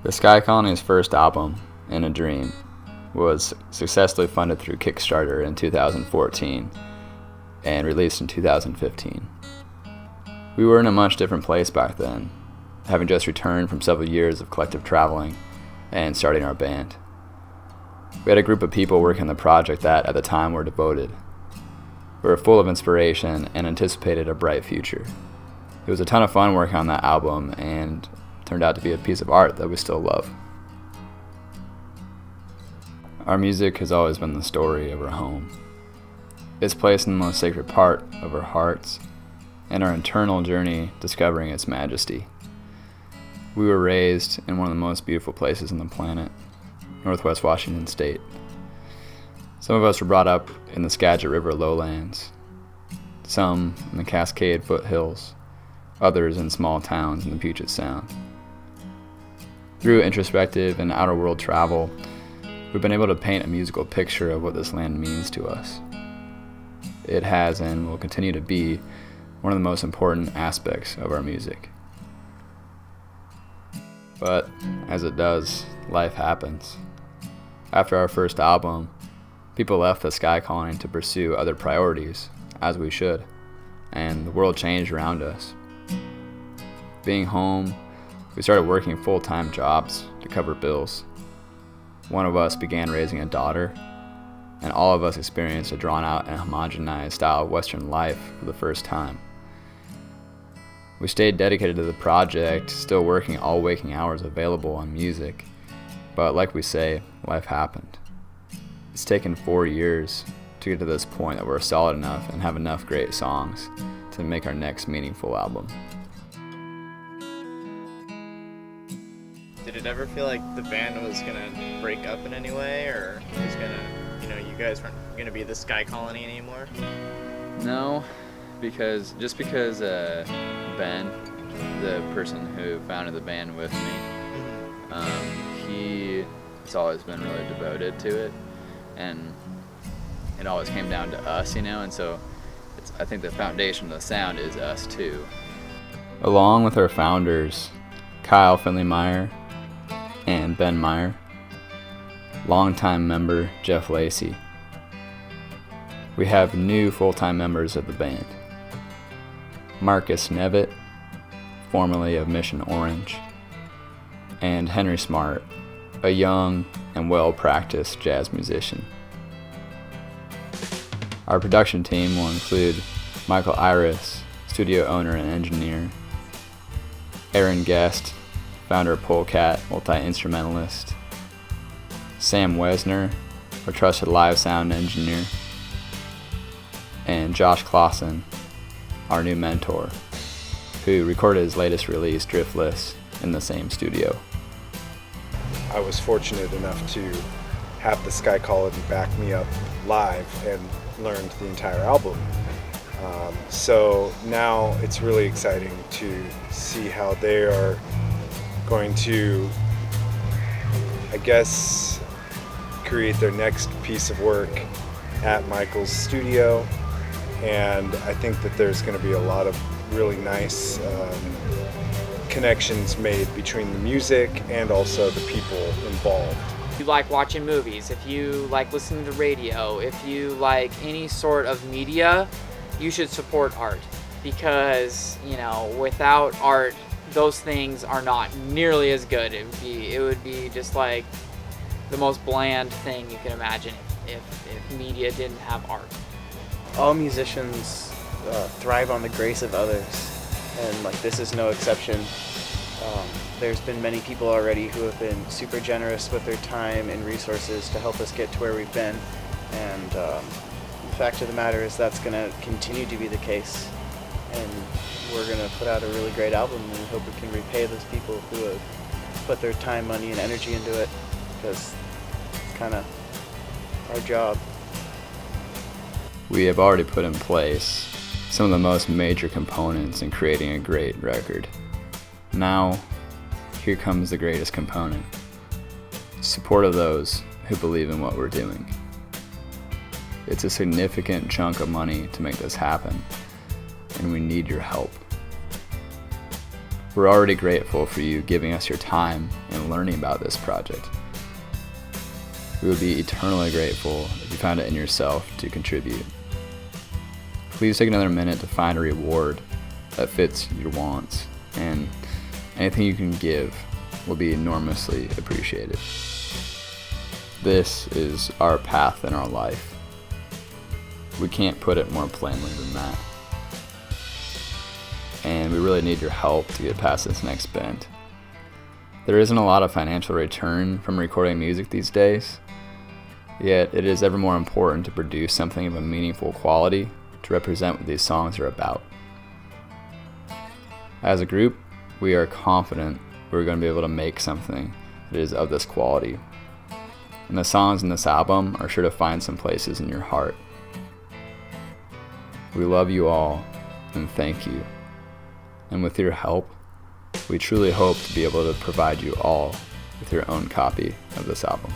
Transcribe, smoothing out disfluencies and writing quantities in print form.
The Sky Colony's first album, In a Dream, was successfully funded through Kickstarter in 2014 and released in 2015. We were in a much different place back then, having just returned from several years of collective traveling and starting our band. We had a group of people working on the project that, at the time, were devoted. We were full of inspiration and anticipated a bright future. It was a ton of fun working on that album and turned out to be a piece of art that we still love. Our music has always been the story of our home. It's placed in the most sacred part of our hearts and our internal journey discovering its majesty. We were raised in one of the most beautiful places on the planet, Northwest Washington State. Some of us were brought up in the Skagit River lowlands, some in the Cascade foothills, others in small towns in the Puget Sound. Through introspective and outer world travel, we've been able to paint a musical picture of what this land means to us. It has and will continue to be one of the most important aspects of our music. But as it does, life happens. After our first album, people left the Sky Colony to pursue other priorities, as we should, and the world changed around us. Being home, we started working full-time jobs to cover bills. One of us began raising a daughter, and all of us experienced a drawn-out and homogenized style of Western life for the first time. We stayed dedicated to the project, still working all waking hours available on music, but like we say, life happened. It's taken 4 years to get to this point that we're solid enough and have enough great songs to make our next meaningful album. Did it ever feel like the band was gonna break up in any way, or was gonna, you guys weren't gonna be the Sky Colony anymore? No, because Ben, the person who founded the band with me, he has always been really devoted to it, and it always came down to us, and so I think the foundation of the sound is us too. Along with our founders, Kyle Finley-Meyer and Ben Meyer, longtime member Jeff Lacey, we have new full-time members of the band. Marcus Nevitt, formerly of Mission Orange, and Henry Smart, a young and well-practiced jazz musician. Our production team will include Michael Iris, studio owner and engineer, Aaron Guest, founder of Polecat, multi-instrumentalist, Sam Wesner, our trusted live sound engineer, and Josh Clausen, our new mentor, who recorded his latest release, Driftless, in the same studio. I was fortunate enough to have the Sky Colony back me up live and learned the entire album. So now it's really exciting to see how they are going to, I guess, create their next piece of work at Michael's studio. And I think that there's going to be a lot of really nice connections made between the music and also the people involved. If you like watching movies, if you like listening to radio, if you like any sort of media, you should support art, because without art, those things are not nearly as good. It would be just like the most bland thing you can imagine if media didn't have art. All musicians thrive on the grace of others, and this is no exception. There's been many people already who have been super generous with their time and resources to help us get to where we've been, and the fact of the matter is that's going to continue to be the case, and we're going to put out a really great album, and we hope we can repay those people who have put their time, money, and energy into it, because it's kind of our job. We have already put in place some of the most major components in creating a great record. Now, here comes the greatest component: support of those who believe in what we're doing. It's a significant chunk of money to make this happen, and we need your help. We're already grateful for you giving us your time and learning about this project. We would be eternally grateful if you found it in yourself to contribute. Please take another minute to find a reward that fits your wants, and anything you can give will be enormously appreciated. This is our path in our life. We can't put it more plainly than that. And we really need your help to get past this next bend. There isn't a lot of financial return from recording music these days, yet it is ever more important to produce something of a meaningful quality to represent what these songs are about. As a group, we are confident we're going to be able to make something that is of this quality. And the songs in this album are sure to find some places in your heart. We love you all and thank you. And with your help, we truly hope to be able to provide you all with your own copy of this album.